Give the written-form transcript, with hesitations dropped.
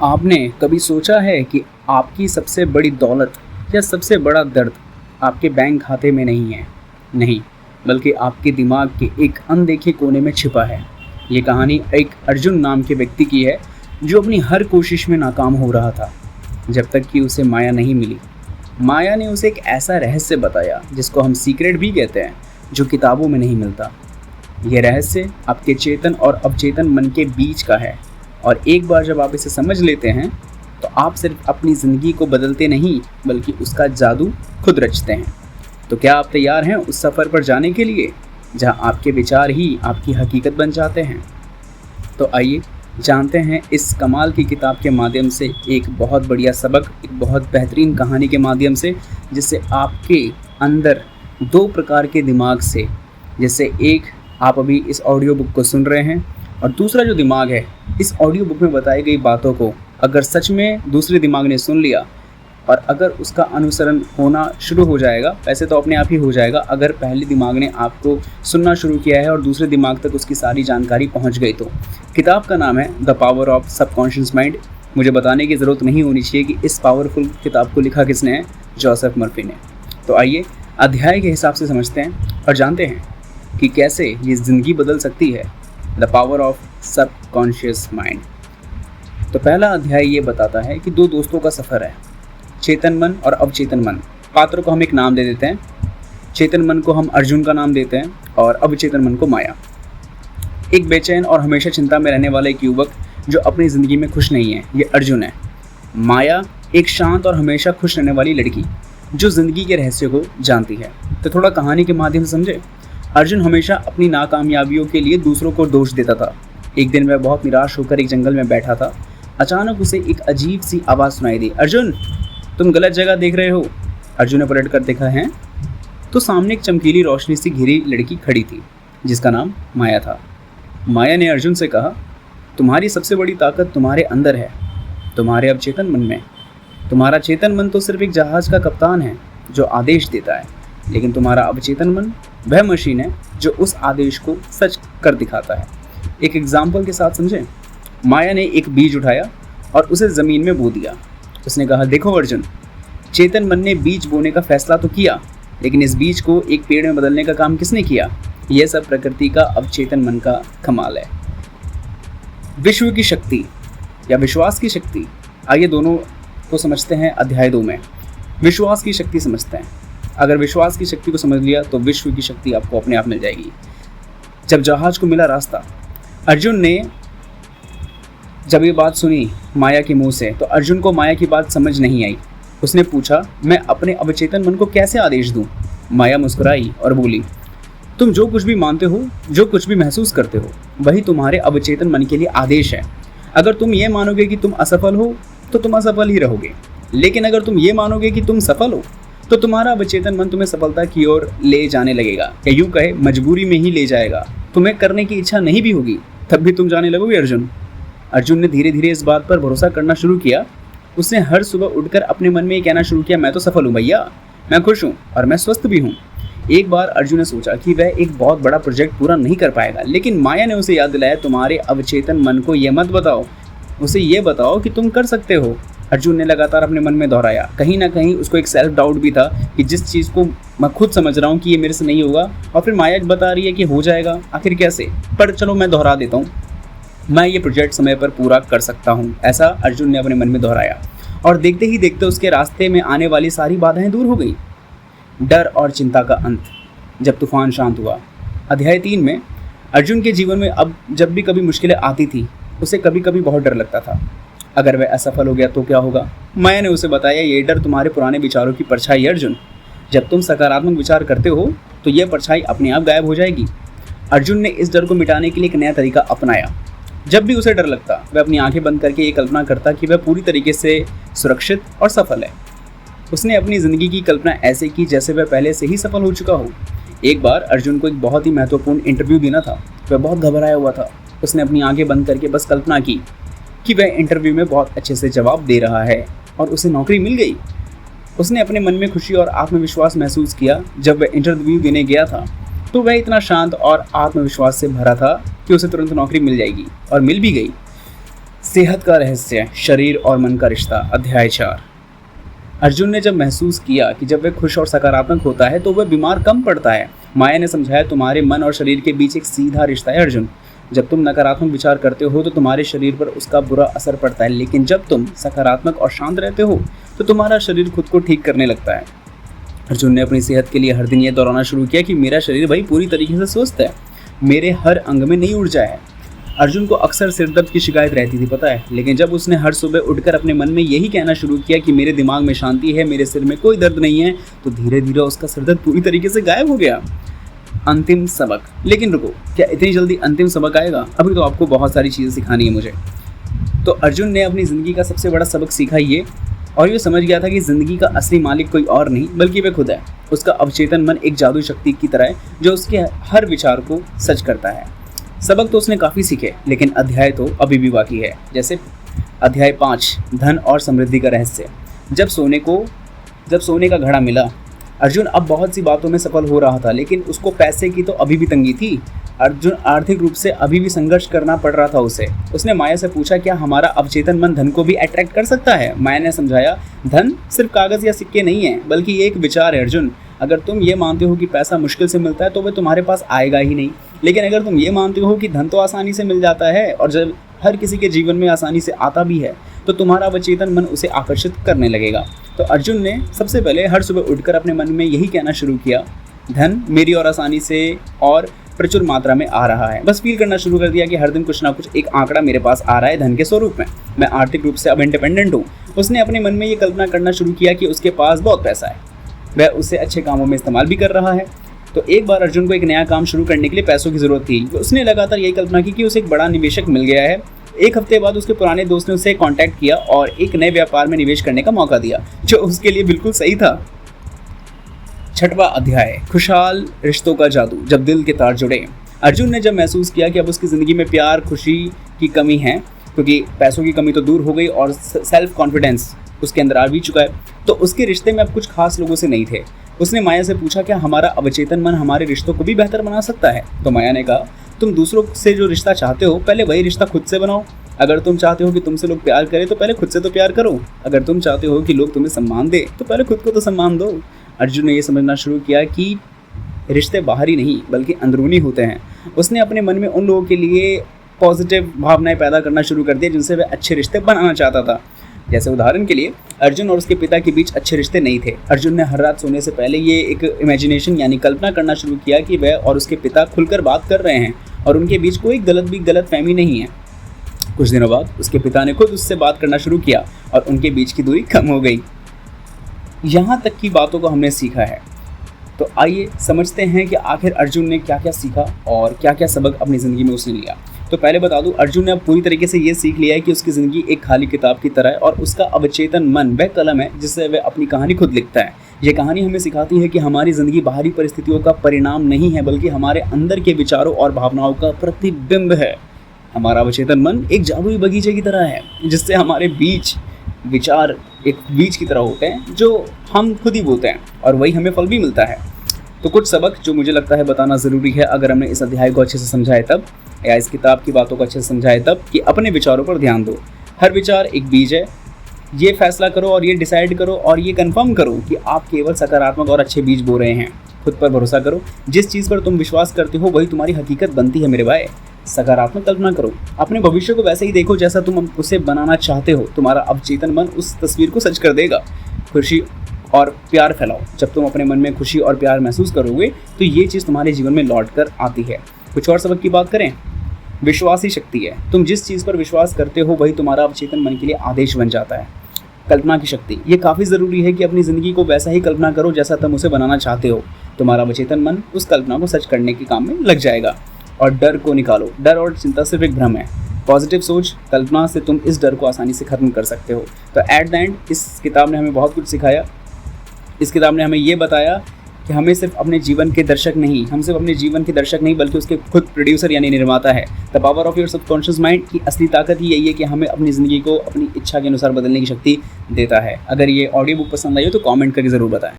आपने कभी सोचा है कि आपकी सबसे बड़ी दौलत या सबसे बड़ा दर्द आपके बैंक खाते में नहीं है? नहीं, बल्कि आपके दिमाग के एक अनदेखे कोने में छिपा है। ये कहानी एक अर्जुन नाम के व्यक्ति की है, जो अपनी हर कोशिश में नाकाम हो रहा था, जब तक कि उसे माया नहीं मिली। माया ने उसे एक ऐसा रहस्य बताया जिसको हम सीक्रेट भी कहते हैं, जो किताबों में नहीं मिलता। यह रहस्य आपके चेतन और अवचेतन मन के बीच का है, और एक बार जब आप इसे समझ लेते हैं तो आप सिर्फ अपनी ज़िंदगी को बदलते नहीं, बल्कि उसका जादू खुद रचते हैं। तो क्या आप तैयार हैं उस सफ़र पर जाने के लिए, जहां आपके विचार ही आपकी हकीकत बन जाते हैं? तो आइए जानते हैं इस कमाल की किताब के माध्यम से एक बहुत बढ़िया सबक, एक बहुत बेहतरीन कहानी के माध्यम से, जिससे आपके अंदर दो प्रकार के दिमाग से, जैसे एक आप अभी इस ऑडियो बुक को सुन रहे हैं, और दूसरा जो दिमाग है, इस ऑडियो बुक में बताई गई बातों को अगर सच में दूसरे दिमाग ने सुन लिया और अगर उसका अनुसरण होना शुरू हो जाएगा, वैसे तो अपने आप ही हो जाएगा अगर पहले दिमाग ने आपको सुनना शुरू किया है और दूसरे दिमाग तक उसकी सारी जानकारी पहुंच गई तो। किताब का नाम है the power of subconscious mind. मुझे बताने की ज़रूरत नहीं होनी चाहिए कि इस पावरफुल किताब को लिखा किसने है, जोसेफ मर्फी ने। तो आइए अध्याय के हिसाब से समझते हैं और जानते हैं कि कैसे ये ज़िंदगी बदल सकती है। The power of subconscious mind. तो पहला अध्याय ये बताता है कि दो दोस्तों का सफ़र है, चेतन मन और अवचेतन मन। पात्र को हम एक नाम दे देते हैं। चेतन मन को हम अर्जुन का नाम देते हैं और अवचेतन मन को माया। एक बेचैन और हमेशा चिंता में रहने वाला एक युवक जो अपनी ज़िंदगी में खुश नहीं है, ये अर्जुन है। माया एक शांत और हमेशा खुश रहने वाली लड़की जो ज़िंदगी के रहस्य को जानती है। तो थोड़ा कहानी के माध्यम से समझे। अर्जुन हमेशा अपनी नाकामयाबियों के लिए दूसरों को दोष देता था। एक दिन वह बहुत निराश होकर एक जंगल में बैठा था। अचानक उसे एक अजीब सी आवाज़ सुनाई दी, अर्जुन तुम गलत जगह देख रहे हो। अर्जुन ने पलट कर देखा है तो सामने एक चमकीली रोशनी से घिरी लड़की खड़ी थी, जिसका नाम माया था। माया ने अर्जुन से कहा, तुम्हारी सबसे बड़ी ताकत तुम्हारे अंदर है, तुम्हारे अवचेतन मन में। तुम्हारा चेतन मन तो सिर्फ एक जहाज़ का कप्तान है जो आदेश देता है, लेकिन तुम्हारा अवचेतन मन वह मशीन है जो उस आदेश को सच कर दिखाता है। एक एग्जाम्पल के साथ समझें। माया ने एक बीज उठाया और उसे ज़मीन में बो दिया। उसने कहा, देखो अर्जुन, चेतन मन ने बीज बोने का फैसला तो किया, लेकिन इस बीज को एक पेड़ में बदलने का काम किसने किया? यह सब प्रकृति का अवचेतन मन का कमाल है। विश्व की शक्ति या विश्वास की शक्ति। आइए दोनों को समझते हैं अध्याय 2 में। विश्वास की शक्ति समझते हैं। अगर विश्वास की शक्ति को समझ लिया तो विश्व की शक्ति आपको अपने आप मिल जाएगी। जब जहाज को मिला रास्ता, अर्जुन ने जब ये बात सुनी माया के मुंह से, तो अर्जुन को माया की बात समझ नहीं आई। उसने पूछा, मैं अपने अवचेतन मन को कैसे आदेश दूं? माया मुस्कुराई और बोली, तुम जो कुछ भी मानते हो, जो कुछ भी महसूस करते हो, वही तुम्हारे अवचेतन मन के लिए आदेश है। अगर तुम ये मानोगे कि तुम असफल हो तो तुम असफल ही रहोगे, लेकिन अगर तुम ये मानोगे कि तुम सफल हो तो तुम्हारा अवचेतन मन तुम्हें सफलता की ओर ले जाने लगेगा, या यूं कहे मजबूरी में ही ले जाएगा। तुम्हें करने की इच्छा नहीं भी होगी तब भी तुम जाने लगोगे। अर्जुन ने धीरे धीरे इस बात पर भरोसा करना शुरू किया। उसने हर सुबह उठकर अपने मन में ये कहना शुरू किया, मैं तो सफल हूँ भैया, मैं खुश हूँ और मैं स्वस्थ भी हूँ। एक बार अर्जुन ने सोचा कि वह एक बहुत बड़ा प्रोजेक्ट पूरा नहीं कर पाएगा, लेकिन माया ने उसे याद दिलाया, तुम्हारे अवचेतन मन को ये मत बताओ, उसे ये बताओ कि तुम कर सकते हो। अर्जुन ने लगातार अपने मन में दोहराया। कहीं ना कहीं उसको एक सेल्फ डाउट भी था कि जिस चीज़ को मैं खुद समझ रहा हूँ कि ये मेरे से नहीं होगा, और फिर माया बता रही है कि हो जाएगा, आखिर कैसे? पर चलो मैं दोहरा देता हूँ, मैं ये प्रोजेक्ट समय पर पूरा कर सकता हूँ, ऐसा अर्जुन ने अपने मन में दोहराया। और देखते ही देखते उसके रास्ते में आने वाली सारी बाधाएं दूर हो गई। डर और चिंता का अंत। जब तूफान शांत हुआ। अध्याय 3 में अर्जुन के जीवन में अब जब भी कभी मुश्किलें आती थी, उसे कभी कभी बहुत डर लगता था। अगर वह असफल हो गया तो क्या होगा? माया ने उसे बताया, ये डर तुम्हारे पुराने विचारों की परछाई है अर्जुन। जब तुम सकारात्मक विचार करते हो तो यह परछाई अपने आप गायब हो जाएगी। अर्जुन ने इस डर को मिटाने के लिए एक नया तरीका अपनाया। जब भी उसे डर लगता, वह अपनी आंखें बंद करके ये कल्पना करता कि वह पूरी तरीके से सुरक्षित और सफल है। उसने अपनी ज़िंदगी की कल्पना ऐसे की जैसे वह पहले से ही सफल हो चुका हो। एक बार अर्जुन को एक बहुत ही महत्वपूर्ण इंटरव्यू देना था। वह बहुत घबराया हुआ था। उसने अपनी आंखें बंद करके बस कल्पना की कि वह इंटरव्यू में बहुत अच्छे से जवाब दे रहा है और उसे नौकरी मिल गई। उसने अपने मन में खुशी और आत्मविश्वास महसूस किया। जब वह इंटरव्यू देने गया था तो वह इतना शांत और आत्मविश्वास से भरा था कि उसे तुरंत नौकरी मिल जाएगी, और मिल भी गई। सेहत का रहस्य, शरीर और मन का रिश्ता, अध्याय 4। अर्जुन ने जब महसूस किया कि जब वह खुश और सकारात्मक होता है तो वह बीमार कम पड़ता है। माया ने समझाया, तुम्हारे मन और शरीर के बीच एक सीधा रिश्ता है अर्जुन। जब तुम नकारात्मक विचार करते हो तो तुम्हारे शरीर पर उसका बुरा असर पड़ता है, लेकिन जब तुम सकारात्मक और शांत रहते हो तो तुम्हारा शरीर खुद को ठीक करने लगता है। अर्जुन ने अपनी सेहत के लिए हर दिन ये दोहराना शुरू किया कि मेरा शरीर भाई पूरी तरीके से स्वस्थ है, मेरे हर अंग में नई ऊर्जा है। अर्जुन को अक्सर सिरदर्द की शिकायत रहती थी, पता है, लेकिन जब उसने हर सुबह उठकर अपने मन में यही कहना शुरू किया कि मेरे दिमाग में शांति है, मेरे सिर में कोई दर्द नहीं है, तो धीरे धीरे उसका सिरदर्द पूरी तरीके से गायब हो गया। अंतिम सबक। लेकिन रुको, क्या इतनी जल्दी अंतिम सबक आएगा? अभी तो आपको बहुत सारी चीज़ें सिखानी है मुझे। तो अर्जुन ने अपनी ज़िंदगी का सबसे बड़ा सबक सीखा ये, और ये समझ गया था कि ज़िंदगी का असली मालिक कोई और नहीं बल्कि वह खुद है। उसका अवचेतन मन एक जादू शक्ति की तरह है जो उसके हर विचार को सच करता है। सबक तो उसने काफ़ी सीखे, लेकिन अध्याय तो अभी भी बाकी है। जैसे अध्याय 5, धन और समृद्धि का रहस्य। जब सोने का घड़ा मिला, अर्जुन अब बहुत सी बातों में सफल हो रहा था, लेकिन उसको पैसे की तो अभी भी तंगी थी। अर्जुन आर्थिक रूप से अभी भी संघर्ष करना पड़ रहा था उसे। उसने माया से पूछा, क्या हमारा अवचेतन मन धन को भी अट्रैक्ट कर सकता है? माया ने समझाया, धन सिर्फ कागज़ या सिक्के नहीं है, बल्कि ये एक विचार है अर्जुन। अगर तुम ये मानते हो कि पैसा मुश्किल से मिलता है तो वह तुम्हारे पास आएगा ही नहीं, लेकिन अगर तुम ये मानते हो कि धन तो आसानी से मिल जाता है और जब हर किसी के जीवन में आसानी से आता भी है, तो तुम्हारा अवचेतन मन उसे आकर्षित करने लगेगा। तो अर्जुन ने सबसे पहले हर सुबह उठकर अपने मन में यही कहना शुरू किया, धन मेरी और आसानी से और प्रचुर मात्रा में आ रहा है। बस फील करना शुरू कर दिया कि हर दिन कुछ ना कुछ एक आंकड़ा मेरे पास आ रहा है धन के स्वरूप में। मैं आर्थिक रूप से अब इंडिपेंडेंट हूँ। उसने अपने मन में ये कल्पना करना शुरू किया कि उसके पास बहुत पैसा है, वह उसे अच्छे कामों में इस्तेमाल भी कर रहा है। तो एक बार अर्जुन को एक नया काम शुरू करने के लिए पैसों की ज़रूरत थी। उसने लगातार यही कल्पना की कि उसे एक बड़ा निवेशक मिल गया है। एक हफ्ते बाद उसके पुराने दोस्त ने उसे कांटेक्ट किया और एक नए व्यापार में निवेश करने का मौका दिया, जो उसके लिए बिल्कुल सही था। 6वां अध्याय, खुशहाल रिश्तों का जादू, जब दिल के तार जुड़े। अर्जुन ने जब महसूस किया कि अब उसकी ज़िंदगी में प्यार, खुशी की कमी है, क्योंकि पैसों की कमी तो दूर हो गई और सेल्फ कॉन्फिडेंस उसके अंदर आ भी चुका है, तो उसके रिश्ते में अब कुछ खास लोगों से नहीं थे। उसने माया से पूछा, क्या हमारा अवचेतन मन हमारे रिश्तों को भी बेहतर बना सकता है? तो माया ने कहा, तुम दूसरों से जो रिश्ता चाहते हो, पहले वही रिश्ता खुद से बनाओ। अगर तुम चाहते हो कि तुमसे लोग प्यार करें तो पहले खुद से तो प्यार करो। अगर तुम चाहते हो कि लोग तुम्हें सम्मान दें तो पहले खुद को तो सम्मान दो। अर्जुन ने यह समझना शुरू किया कि रिश्ते बाहरी नहीं बल्कि अंदरूनी होते हैं। उसने अपने मन में उन लोगों के लिए पॉजिटिव भावनाएं पैदा करना शुरू कर दिया जिनसे वह अच्छे रिश्ते बनाना चाहता था। जैसे उदाहरण के लिए, अर्जुन और उसके पिता के बीच अच्छे रिश्ते नहीं थे। अर्जुन ने हर रात सोने से पहले ये एक इमेजिनेशन यानी कल्पना करना शुरू किया कि वह और उसके पिता खुलकर बात कर रहे हैं और उनके बीच कोई गलत फहमी नहीं है। कुछ दिनों बाद उसके पिता ने खुद उससे बात करना शुरू किया और उनके बीच की दूरी कम हो गई। यहाँ तक की बातों को हमने सीखा है, तो आइए समझते हैं कि आखिर अर्जुन ने क्या क्या सीखा और क्या क्या सबक अपनी ज़िंदगी में उसने लिया। तो पहले बता दूं, अर्जुन ने अब पूरी तरीके से ये सीख लिया है कि उसकी ज़िंदगी एक खाली किताब की तरह है और उसका अवचेतन मन वह कलम है जिससे वह अपनी कहानी खुद लिखता है। ये कहानी हमें सिखाती है कि हमारी ज़िंदगी बाहरी परिस्थितियों का परिणाम नहीं है, बल्कि हमारे अंदर के विचारों और भावनाओं का प्रतिबिंब है। हमारा अवचेतन मन एक जादुई बगीचे की तरह है, जिससे हमारे विचार एक बीज की तरह होते हैं जो हम खुद ही बोते हैं और वही हमें फल भी मिलता है। तो कुछ सबक जो मुझे लगता है बताना ज़रूरी है अगर हमने इस अध्याय को अच्छे से समझाए तब, या इस किताब की बातों को अच्छे से समझाए तब, कि अपने विचारों पर ध्यान दो। हर विचार एक बीज है। ये फैसला करो और ये डिसाइड करो और ये कंफर्म करो कि आप केवल सकारात्मक और अच्छे बीज बो रहे हैं। खुद पर भरोसा करो। जिस चीज़ पर तुम विश्वास करते हो वही तुम्हारी हकीकत बनती है मेरे भाई। सकारात्मक कल्पना करो। अपने भविष्य को वैसे ही देखो जैसा तुम उसे बनाना चाहते हो। तुम्हारा अवचेतन मन उस तस्वीर को सच कर देगा। खुशी और प्यार फैलाओ। जब तुम अपने मन में खुशी और प्यार महसूस करोगे तो ये चीज़ तुम्हारे जीवन में लौट कर आती है। कुछ और सबक की बात करें, विश्वास ही शक्ति है। तुम जिस चीज़ पर विश्वास करते हो वही तुम्हारा अवचेतन मन के लिए आदेश बन जाता है। कल्पना की शक्ति, ये काफ़ी ज़रूरी है कि अपनी ज़िंदगी को वैसा ही कल्पना करो जैसा तुम उसे बनाना चाहते हो। तुम्हारा अवचेतन मन उस कल्पना को सच करने के काम में लग जाएगा। और डर को निकालो। डर और चिंता सिर्फ एक भ्रम है। पॉजिटिव सोच, कल्पना से तुम इस डर को आसानी से ख़त्म कर सकते हो। तो एट द एंड इस किताब ने हमें बहुत कुछ सिखाया। इस किताब ने हमें ये बताया कि हमें सिर्फ अपने जीवन के दर्शक नहीं, हम सिर्फ अपने जीवन के दर्शक नहीं बल्कि उसके खुद प्रोड्यूसर यानी निर्माता है। The power of your subconscious mind की असली ताकत ही यही है कि हमें अपनी ज़िंदगी को अपनी इच्छा के अनुसार बदलने की शक्ति देता है। अगर ये ऑडियो बुक पसंद आई हो तो कमेंट करके ज़रूर बताएं।